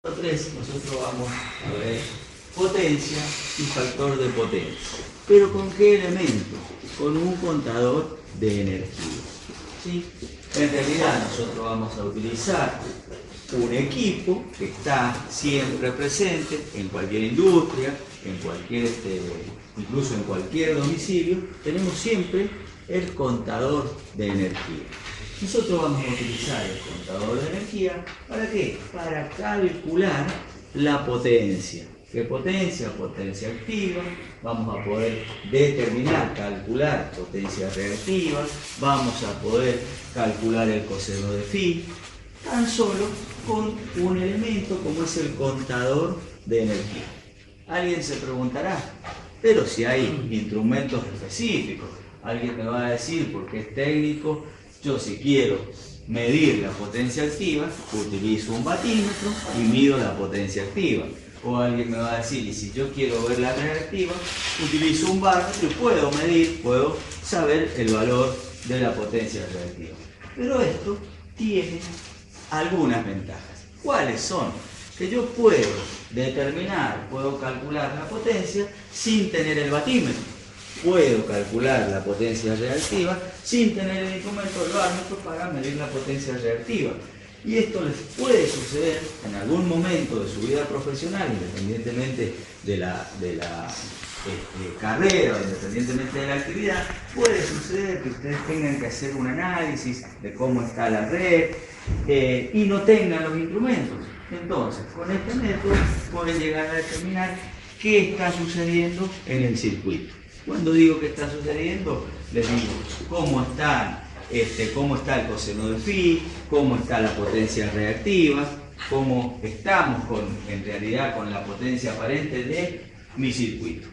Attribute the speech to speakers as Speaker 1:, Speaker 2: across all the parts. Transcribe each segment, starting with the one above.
Speaker 1: 3 nosotros vamos a ver potencia y factor de potencia. ¿Pero con qué elemento? Con un contador de energía. ¿Sí? En realidad nosotros vamos a utilizar un equipo que está siempre presente en cualquier industria, en cualquier, incluso en cualquier domicilio, tenemos siempre el contador de energía. Nosotros vamos a utilizar el contador de energía, ¿para qué? Para calcular la potencia. ¿Qué potencia? Potencia activa. Vamos a poder determinar, calcular potencia reactiva. Vamos a poder calcular el coseno de phi, tan solo con un elemento como es el contador de energía. Alguien se preguntará, pero si hay instrumentos específicos, alguien me va a decir, porque es técnico, yo si quiero medir la potencia activa, utilizo un batímetro y mido la potencia activa. O alguien me va a decir, y si yo quiero ver la reactiva, utilizo un barómetro y puedo medir, puedo saber el valor de la potencia reactiva. Pero esto tiene algunas ventajas. ¿Cuáles son? Que yo puedo determinar, puedo calcular la potencia sin tener el batímetro. Puedo calcular la potencia reactiva sin tener el instrumento del barómetro para medir la potencia reactiva. Y esto les puede suceder en algún momento de su vida profesional, independientemente de la carrera, independientemente de la actividad. Puede suceder que ustedes tengan que hacer un análisis de cómo está la red y no tengan los instrumentos. Entonces, con este método pueden llegar a determinar qué está sucediendo en el circuito. Cuando digo que está sucediendo, les digo cómo está el coseno de phi, cómo está la potencia reactiva, cómo estamos en realidad con la potencia aparente de mi circuito.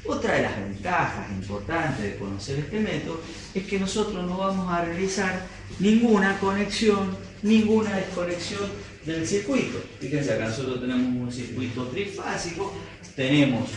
Speaker 1: Otra de las ventajas importantes de conocer este método es que nosotros no vamos a realizar ninguna conexión, ninguna desconexión del circuito. Fíjense, acá nosotros tenemos un circuito trifásico, tenemos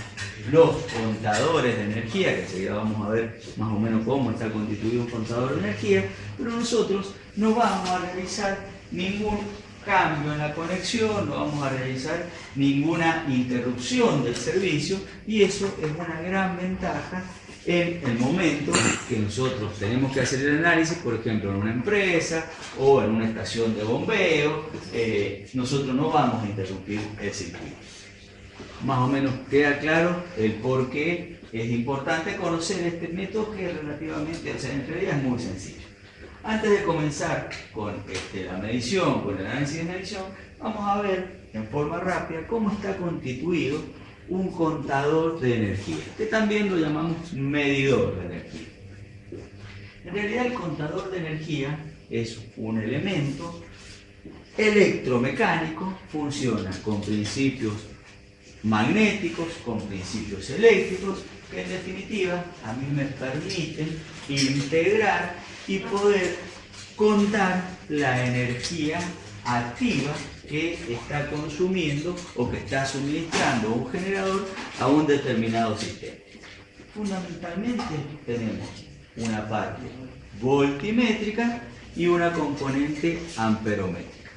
Speaker 1: los contadores de energía, que enseguida vamos a ver más o menos cómo está constituido un contador de energía, pero nosotros no vamos a realizar ningún cambio en la conexión, no vamos a realizar ninguna interrupción del servicio, y eso es una gran ventaja en el momento que nosotros tenemos que hacer el análisis, por ejemplo en una empresa o en una estación de bombeo. Nosotros no vamos a interrumpir el circuito. Más o menos queda claro el por qué es importante conocer este método, que relativamente, o sea, en realidad es muy sencillo. Antes de comenzar con la medición, con el análisis de medición, vamos a ver en forma rápida cómo está constituido un contador de energía, que también lo llamamos medidor de energía. En realidad el contador de energía es un elemento electromecánico, funciona con principios magnéticos, con principios eléctricos, que en definitiva a mí me permiten integrar y poder contar la energía activa que está consumiendo o que está suministrando un generador a un determinado sistema. Fundamentalmente tenemos una parte voltimétrica y una componente amperométrica.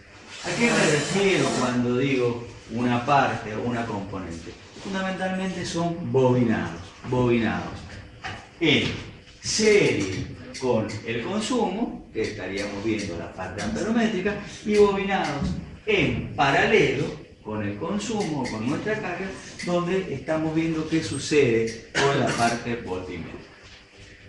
Speaker 1: ¿A qué me refiero cuando digo una parte o una componente? Fundamentalmente son bobinados en serie con el consumo, que estaríamos viendo la parte amperométrica, y bobinados en paralelo con el consumo, con nuestra carga, donde estamos viendo qué sucede con la parte voltimétrica.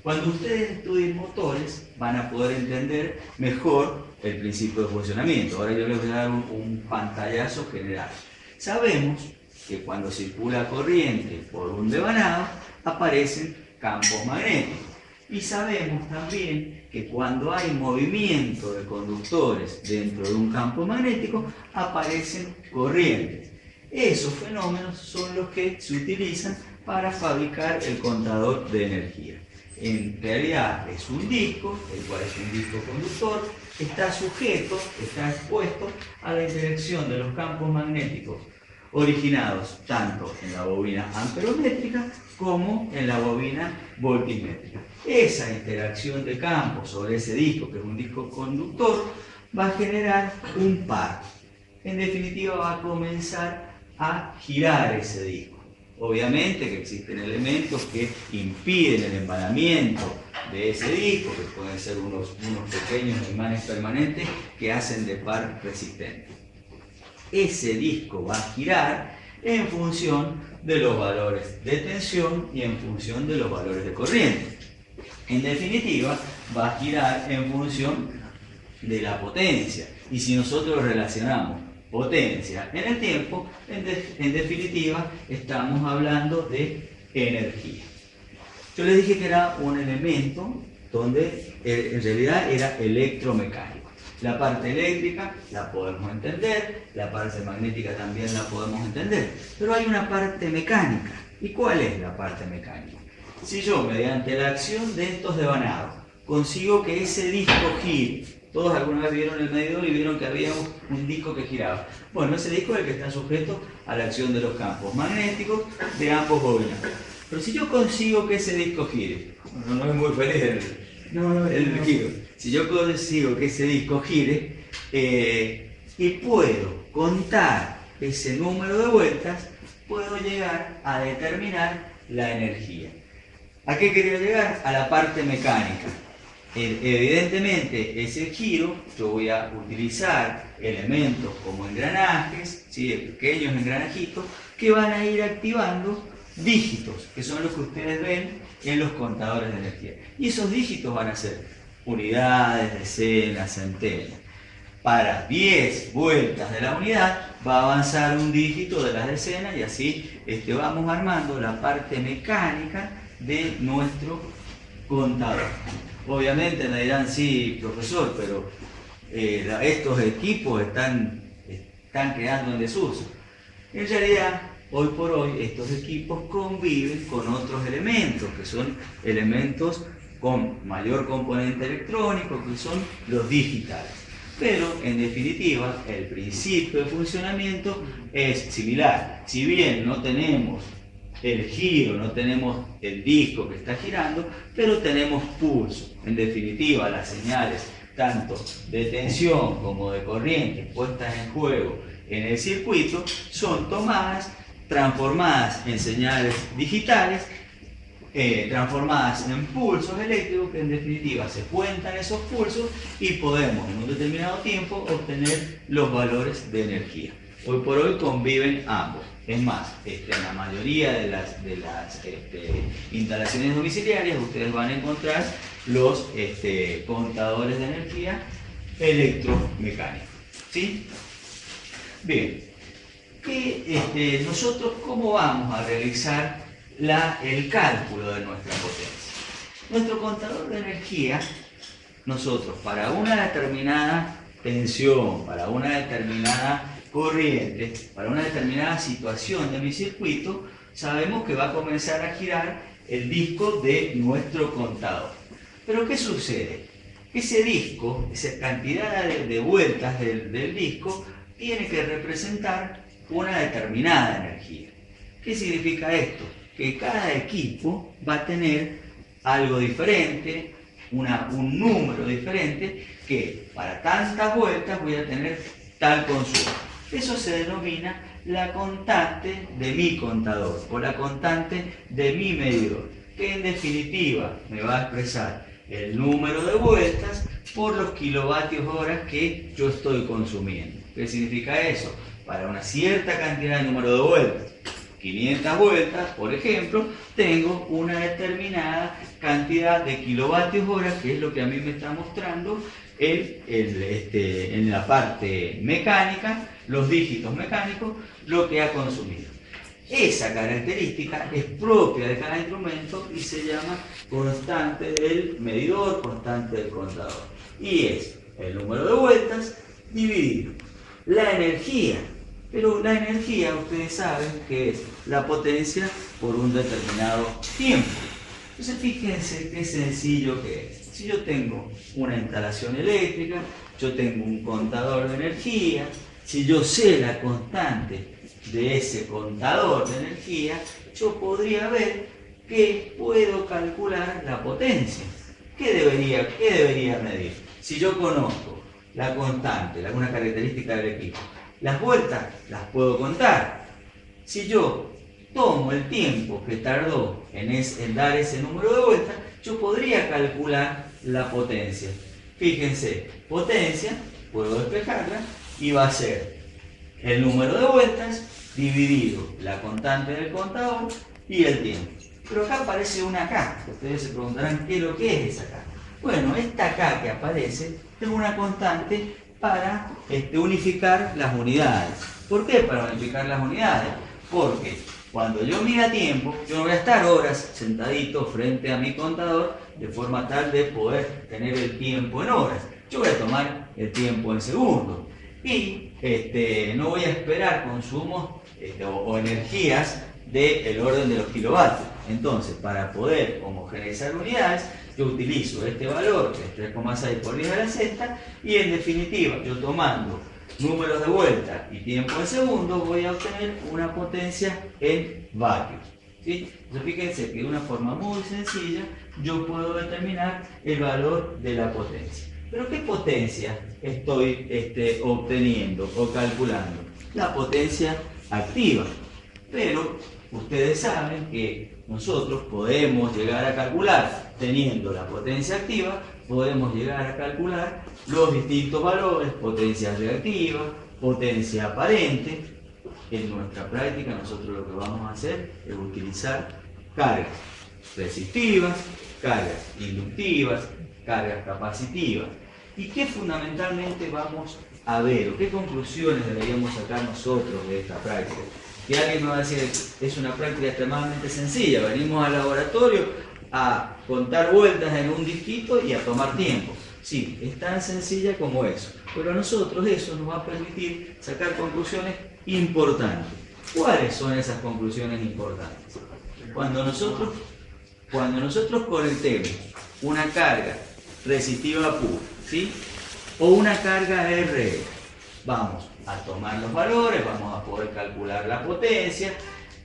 Speaker 1: Cuando ustedes estudien motores, van a poder entender mejor el principio de funcionamiento. Ahora yo les voy a dar un pantallazo general. Sabemos que cuando circula corriente por un devanado, aparecen campos magnéticos. Y sabemos también que cuando hay movimiento de conductores dentro de un campo magnético, aparecen corrientes. Esos fenómenos son los que se utilizan para fabricar el contador de energía. En realidad es un disco, el cual es un disco conductor, está sujeto, está expuesto a la interacción de los campos magnéticos originados tanto en la bobina amperométrica como en la bobina voltimétrica. Esa interacción de campos sobre ese disco, que es un disco conductor, va a generar un par. en definitiva va a comenzar a girar ese disco. Obviamente que existen elementos que impiden el embalamiento de ese disco, que pueden ser unos pequeños imanes permanentes que hacen de par resistente. Ese disco va a girar en función de los valores de tensión y en función de los valores de corriente. En definitiva, va a girar en función de la potencia. Y si nosotros relacionamos potencia en el tiempo, en definitiva, estamos hablando de energía. Yo les dije que era un elemento donde en realidad era electromecánico. La parte eléctrica la podemos entender, la parte magnética también la podemos entender, pero hay una parte mecánica. ¿Y cuál es la parte mecánica? Si yo, mediante la acción de estos devanados, consigo que ese disco gire, todos alguna vez vieron el medidor y vieron que había un disco que giraba. Bueno, ese disco es el que está sujeto a la acción de los campos magnéticos de ambos bobinados. Pero si yo consigo que ese disco gire, no es muy feliz el giro. Si yo consigo que ese disco gire y puedo contar ese número de vueltas, puedo llegar a determinar la energía. ¿A qué quería llegar? A la parte mecánica. Evidentemente, ese giro, yo voy a utilizar elementos como engranajes, ¿sí? Pequeños engranajitos, que van a ir activando dígitos, que son los que ustedes ven en los contadores de energía. Y esos dígitos van a ser unidades, decenas, centenas. Para 10 vueltas de la unidad va a avanzar un dígito de las decenas y así vamos armando la parte mecánica de nuestro contador. Obviamente me dirán, sí, profesor, pero estos equipos están quedando en desuso. En realidad, hoy por hoy, estos equipos conviven con otros elementos, que son elementos con mayor componente electrónico, que son los digitales. Pero, en definitiva, el principio de funcionamiento es similar. Si bien no tenemos el giro, no tenemos el disco que está girando, pero tenemos pulso. En definitiva, las señales tanto de tensión como de corriente puestas en juego en el circuito son tomadas, transformadas en señales digitales, transformadas en pulsos eléctricos, que en definitiva se cuentan esos pulsos y podemos en un determinado tiempo obtener los valores de energía. Hoy por hoy conviven ambos. Es más, en la mayoría de las instalaciones domiciliarias ustedes van a encontrar los contadores de energía electromecánicos. ¿Sí? Bien, nosotros ¿cómo vamos a realizar el cálculo de nuestra potencia? Nuestro contador de energía, nosotros para una determinada tensión, para una determinada corriente, para una determinada situación de mi circuito, sabemos que va a comenzar a girar el disco de nuestro contador. Pero ¿qué sucede? Ese disco, esa cantidad de vueltas del disco, tiene que representar una determinada energía. ¿Qué significa esto? Que cada equipo va a tener algo diferente, un número diferente, que para tantas vueltas voy a tener tal consumo. Eso se denomina la constante de mi contador o la constante de mi medidor, que en definitiva me va a expresar el número de vueltas por los kilovatios horas que yo estoy consumiendo. ¿Qué significa eso? Para una cierta cantidad de número de vueltas, 500 vueltas, por ejemplo, tengo una determinada cantidad de kilovatios horas, que es lo que a mí me está mostrando en la parte mecánica, los dígitos mecánicos, lo que ha consumido. Esa característica es propia de cada instrumento y se llama constante del medidor, constante del contador. Y es el número de vueltas dividido la energía. Pero la energía, ustedes saben que es la potencia por un determinado tiempo. Entonces fíjense qué sencillo que es. Si yo tengo una instalación eléctrica, yo tengo un contador de energía, si yo sé la constante de ese contador de energía, yo podría ver que puedo calcular la potencia. ¿Qué debería medir? Si yo conozco la constante, alguna característica del equipo, Las vueltas las puedo contar. Si yo tomo el tiempo que tardó en dar ese número de vueltas, yo podría calcular la potencia. Fíjense, potencia, puedo despejarla y va a ser el número de vueltas dividido la constante del contador y el tiempo. Pero acá aparece una K. Ustedes se preguntarán qué es lo que es esa K. Bueno, esta K que aparece es una constante para unificar las unidades. ¿Por qué para unificar las unidades? Porque cuando yo mida tiempo, yo no voy a estar horas sentadito frente a mi contador de forma tal de poder tener el tiempo en horas. Yo voy a tomar el tiempo en segundos. Y no voy a esperar consumos o energías del orden de los kilovatios. Entonces, para poder homogeneizar unidades, yo utilizo este valor, que es 3,6 por 10 a la sexta, y en definitiva, yo tomando números de vuelta y tiempo en segundos, voy a obtener una potencia en vatios. ¿Sí? Entonces, fíjense que de una forma muy sencilla, yo puedo determinar el valor de la potencia. ¿Pero qué potencia estoy obteniendo o calculando? La potencia activa. Pero ustedes saben que nosotros podemos llegar a calcular, teniendo la potencia activa, podemos llegar a calcular los distintos valores, potencia reactiva, potencia aparente. En nuestra práctica nosotros lo que vamos a hacer es utilizar cargas resistivas, cargas inductivas, cargas capacitivas. ¿Y qué fundamentalmente vamos a ver o qué conclusiones deberíamos sacar nosotros de esta práctica? Que alguien me va a decir, es una práctica extremadamente sencilla, venimos al laboratorio a contar vueltas en un disquito y a tomar tiempo. Sí, es tan sencilla como eso, pero a nosotros eso nos va a permitir sacar conclusiones importantes. ¿Cuáles son esas conclusiones importantes? Cuando nosotros conectemos una carga resistiva pura, ¿sí? O una carga RL, vamos a tomar los valores, vamos a poder calcular la potencia,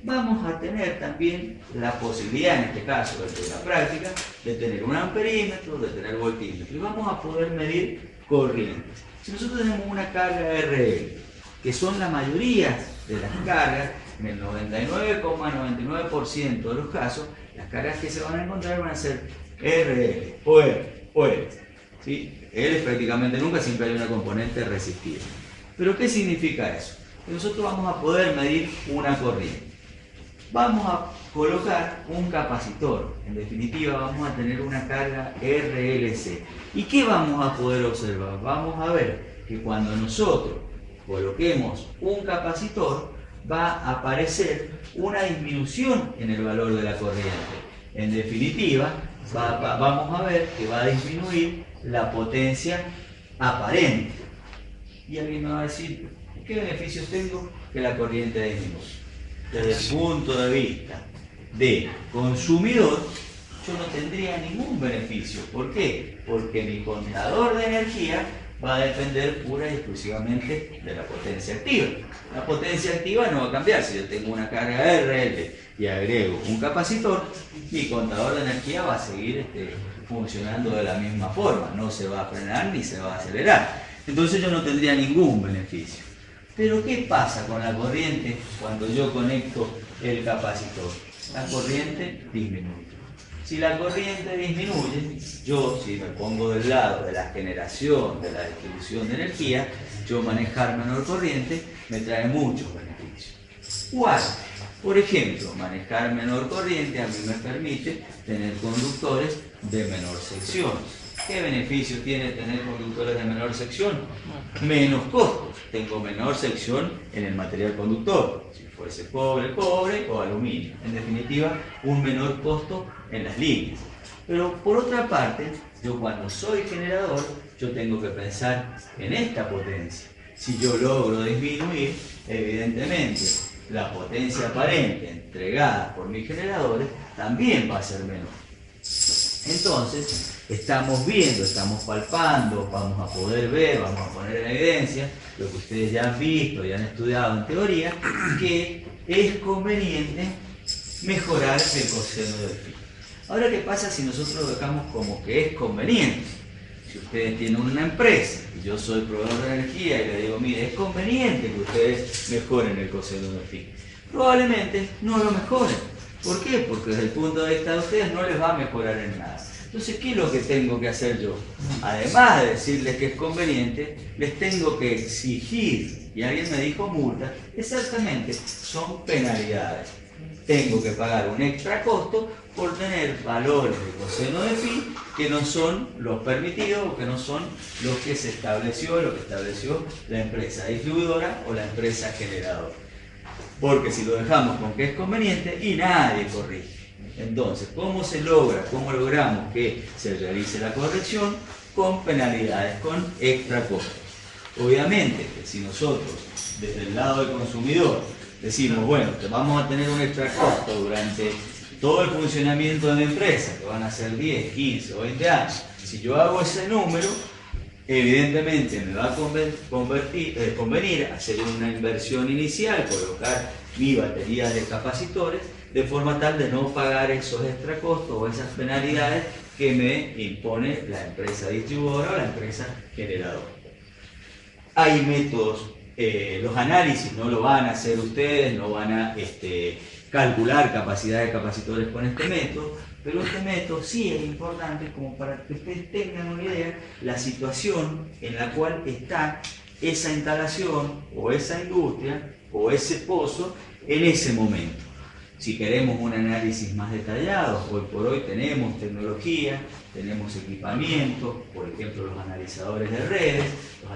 Speaker 1: vamos a tener también la posibilidad, en este caso de la práctica, de tener un amperímetro, de tener voltímetro, y vamos a poder medir corrientes. Si nosotros tenemos una carga RL, que son la mayoría de las cargas, en el 99,99% de los casos, las cargas que se van a encontrar van a ser RL o R o L. ¿Sí? L prácticamente nunca, siempre hay una componente resistiva. ¿Pero qué significa eso? Que nosotros vamos a poder medir una corriente. Vamos a colocar un capacitor. En definitiva, vamos a tener una carga RLC. ¿Y qué vamos a poder observar? Vamos a ver que cuando nosotros coloquemos un capacitor, va a aparecer una disminución en el valor de la corriente. En definitiva, vamos a ver que va a disminuir la potencia aparente. Y alguien me va a decir, ¿qué beneficios tengo que la corriente disminuya? Desde el punto de vista de consumidor, yo no tendría ningún beneficio. ¿Por qué? Porque mi contador de energía va a depender pura y exclusivamente de la potencia activa. La potencia activa no va a cambiar. Si yo tengo una carga RL y agrego un capacitor, mi contador de energía va a seguir funcionando de la misma forma. No se va a frenar ni se va a acelerar. Entonces yo no tendría ningún beneficio. Pero ¿qué pasa con la corriente cuando yo conecto el capacitor? La corriente disminuye. Si la corriente disminuye, yo si me pongo del lado de la generación, de la distribución de energía, yo manejar menor corriente me trae muchos beneficios. ¿Cuál? Por ejemplo, manejar menor corriente a mí me permite tener conductores de menor sección. ¿Qué beneficio tiene tener conductores de menor sección? Menos costos. Tengo menor sección en el material conductor. Si fuese cobre o aluminio. En definitiva, un menor costo en las líneas. Pero por otra parte, yo cuando soy generador, yo tengo que pensar en esta potencia. Si yo logro disminuir, evidentemente, la potencia aparente entregada por mis generadores también va a ser menor. Entonces, estamos viendo, estamos palpando, vamos a poder ver, vamos a poner en evidencia lo que ustedes ya han visto y han estudiado en teoría, que es conveniente mejorar el coseno del phi. Ahora, ¿qué pasa si nosotros lo dejamos como que es conveniente? si ustedes tienen una empresa y yo soy proveedor de energía y le digo, mire, es conveniente que ustedes mejoren el coseno de phi, probablemente no lo mejoren. ¿Por qué? Porque desde el punto de vista de ustedes no les va a mejorar en nada. Entonces, ¿qué es lo que tengo que hacer yo? Además de decirles que es conveniente, les tengo que exigir, y alguien me dijo multa, exactamente, son penalidades. Tengo que pagar un extra costo por tener valores de coseno de phi que no son los permitidos o que no son los que se estableció, lo que estableció la empresa distribuidora o la empresa generadora. Porque si lo dejamos con que es conveniente y nadie corrige. Entonces, ¿cómo se logra? ¿Cómo logramos que se realice la corrección? Con penalidades, con extra costos. Obviamente que si nosotros, desde el lado del consumidor, decimos, bueno, que vamos a tener un extra costo durante todo el funcionamiento de la empresa, que van a ser 10, 15 o 20 años, si yo hago ese número, evidentemente me va a convenir hacer una inversión inicial, colocar mi batería de capacitores, de forma tal de no pagar esos extra costos o esas penalidades que me impone la empresa distribuidora o la empresa generadora. Hay métodos, los análisis no lo van a hacer ustedes, no van a calcular capacidad de capacitores con este método, pero este método sí es importante como para que ustedes tengan una idea la situación en la cual está esa instalación o esa industria o ese pozo en ese momento. Si queremos un análisis más detallado, hoy por hoy tenemos tecnología, tenemos equipamiento, por ejemplo los analizadores de redes. Los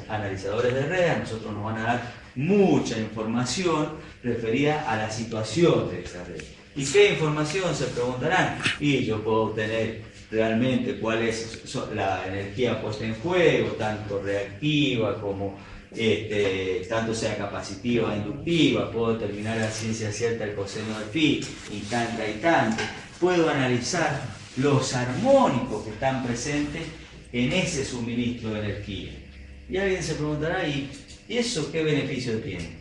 Speaker 1: analizadores de redes a nosotros nos van a dar mucha información referida a la situación de esa red. ¿Y qué información? Se preguntarán. Y yo puedo obtener realmente cuál es la energía puesta en juego, tanto reactiva como tanto sea capacitiva o inductiva. Puedo determinar a ciencia cierta el coseno de phi y tanto. Puedo analizar los armónicos que están presentes en ese suministro de energía. Y alguien se preguntará, ¿y eso qué beneficio tiene?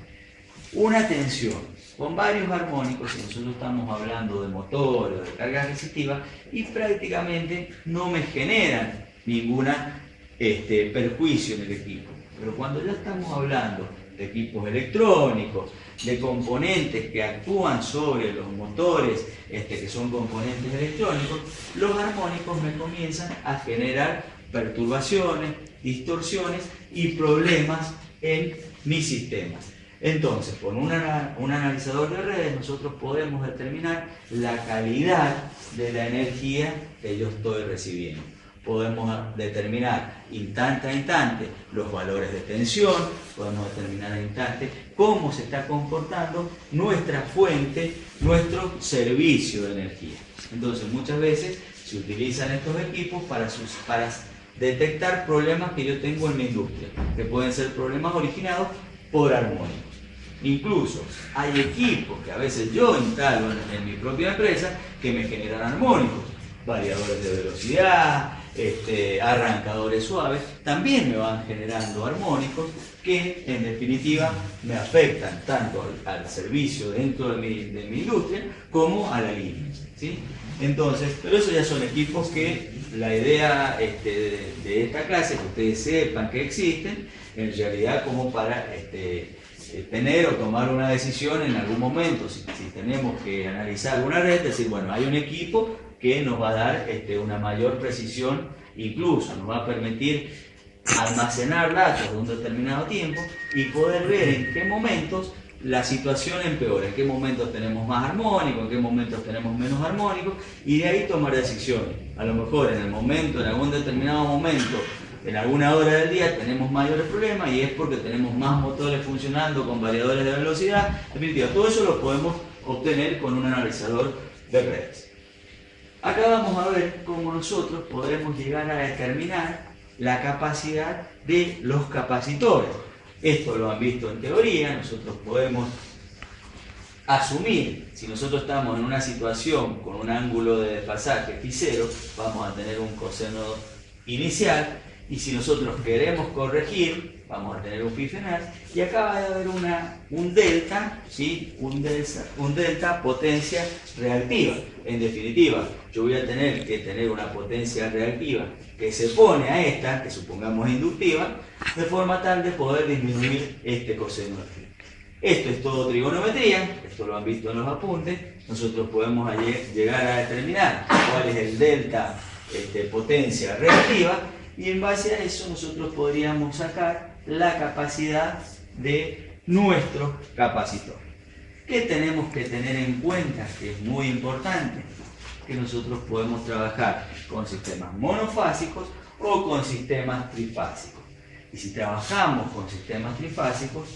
Speaker 1: Una tensión con varios armónicos, si nosotros estamos hablando de motores, de cargas resistivas, y prácticamente no me generan ninguna perjuicio en el equipo. Pero cuando ya estamos hablando de equipos electrónicos, de componentes que actúan sobre los motores, que son componentes electrónicos, los armónicos me comienzan a generar perturbaciones, distorsiones y problemas en mi sistema. Entonces, con un analizador de redes nosotros podemos determinar la calidad de la energía que yo estoy recibiendo. Podemos determinar instante a instante los valores de tensión, podemos determinar a instante cómo se está comportando nuestra fuente, nuestro servicio de energía. Entonces, muchas veces se utilizan estos equipos para detectar problemas que yo tengo en mi industria, que pueden ser problemas originados por armónicos. Incluso hay equipos que a veces yo instalo en mi propia empresa que me generan armónicos, variadores de velocidad, arrancadores suaves, también me van generando armónicos que en definitiva me afectan tanto al servicio dentro de mi industria como a la línea, ¿sí? Entonces, pero eso ya son equipos que la idea de esta clase, que ustedes sepan que existen, en realidad como para tener o tomar una decisión en algún momento, si tenemos que analizar una red, decir, bueno, hay un equipo que nos va a dar una mayor precisión, incluso nos va a permitir almacenar datos de un determinado tiempo y poder ver en qué momentos la situación empeora, en qué momentos tenemos más armónicos, en qué momentos tenemos menos armónicos, y de ahí tomar decisiones. A lo mejor en algún determinado momento, en alguna hora del día tenemos mayores problemas y es porque tenemos más motores funcionando con variadores de velocidad. En definitiva, todo eso lo podemos obtener con un analizador de redes. Acá vamos a ver cómo nosotros podemos llegar a determinar la capacidad de los capacitores. Esto lo han visto en teoría, nosotros podemos asumir, si nosotros estamos en una situación con un ángulo de desfasaje φ0, vamos a tener un coseno inicial, y si nosotros queremos corregir vamos a tener un pi final, y acá va a haber un delta, ¿sí? un delta potencia reactiva. En definitiva, yo voy a tener que tener una potencia reactiva que se pone a esta, que supongamos inductiva, de forma tal de poder disminuir este coseno de phi. Esto es todo trigonometría, esto lo han visto en los apuntes. Nosotros podemos llegar a determinar cuál es el delta potencia reactiva, y en base a eso nosotros podríamos sacar la capacidad de nuestro capacitor. ¿Qué tenemos que tener en cuenta? Que es muy importante, que nosotros podemos trabajar con sistemas monofásicos o con sistemas trifásicos. Y si trabajamos con sistemas trifásicos,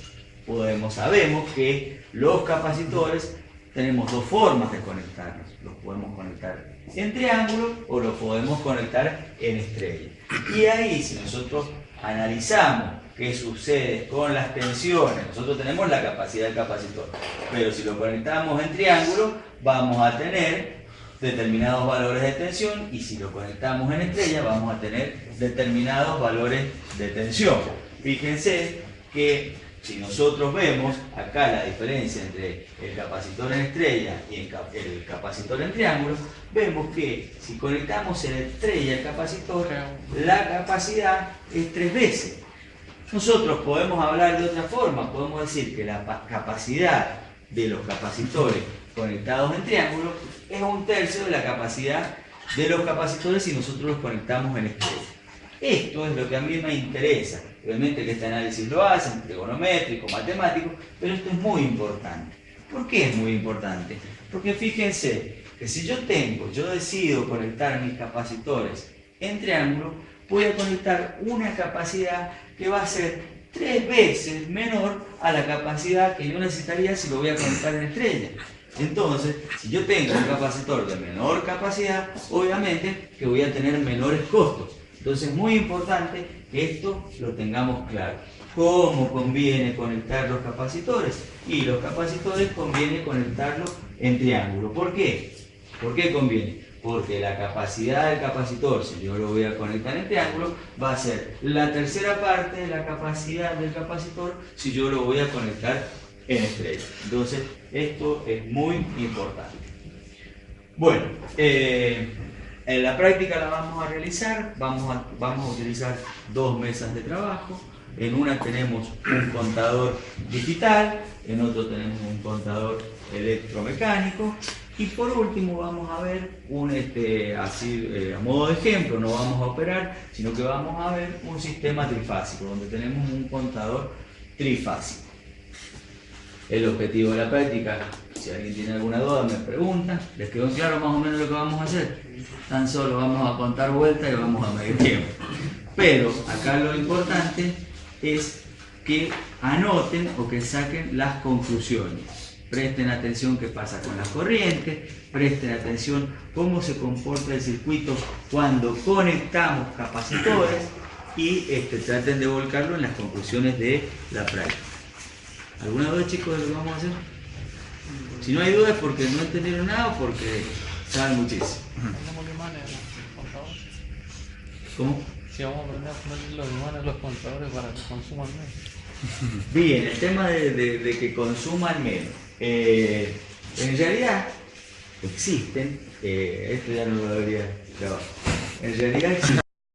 Speaker 1: sabemos que los capacitores tenemos dos formas de conectarlos. Los podemos conectar en triángulo o los podemos conectar en estrella. Y ahí, si nosotros analizamos qué sucede con las tensiones, nosotros tenemos la capacidad del capacitor, pero si lo conectamos en triángulo, vamos a tener determinados valores de tensión, y si lo conectamos en estrella, vamos a tener determinados valores de tensión. Fíjense que si nosotros vemos acá la diferencia entre el capacitor en estrella y el capacitor en triángulo, vemos que si conectamos en estrella el capacitor, la capacidad es 3 veces. Nosotros podemos hablar de otra forma, podemos decir que la capacidad de los capacitores conectados en triángulo es 1/3 de la capacidad de los capacitores si nosotros los conectamos en estrella. Esto es lo que a mí me interesa. Obviamente que este análisis lo hacen, trigonométrico, matemático, pero esto es muy importante. ¿Por qué es muy importante? Porque fíjense que si yo decido conectar mis capacitores en triángulo, voy a conectar una capacidad que va a ser 3 veces menor a la capacidad que yo necesitaría si lo voy a conectar en estrella. Entonces, si yo tengo un capacitor de menor capacidad, obviamente que voy a tener menores costos. Entonces es muy importante que esto lo tengamos claro. ¿Cómo conviene conectar los capacitores? Y los capacitores conviene conectarlos en triángulo. ¿Por qué? ¿Por qué conviene? Porque la capacidad del capacitor, si yo lo voy a conectar en triángulo, va a ser la tercera parte de la capacidad del capacitor si yo lo voy a conectar en estrella. Entonces, esto es muy importante. Bueno, en la práctica la vamos a realizar, vamos a utilizar 2 mesas de trabajo. En una tenemos un contador digital, en otro tenemos un contador electromecánico, y por último vamos a ver a modo de ejemplo, no vamos a operar, sino que vamos a ver un sistema trifásico, donde tenemos un contador trifásico. El objetivo de la práctica, si alguien tiene alguna duda me pregunta. ¿Les quedó claro más o menos lo que vamos a hacer? Tan solo vamos a contar vueltas y vamos a medir tiempo. Pero acá lo importante es que anoten o que saquen las conclusiones. Presten atención qué pasa con las corrientes, presten atención cómo se comporta el circuito cuando conectamos capacitores, y traten de volcarlo en las conclusiones de la práctica. ¿Alguna duda, chicos, de lo que vamos a hacer? Si no hay dudas es porque no entendieron nada o porque saben muchísimo. ¿Cómo?
Speaker 2: Si vamos a aprender a poner los imanes en los contadores para que consuman menos.
Speaker 1: Bien, el tema de que consuman menos. En realidad existen, esto ya no lo debería grabar. En realidad existen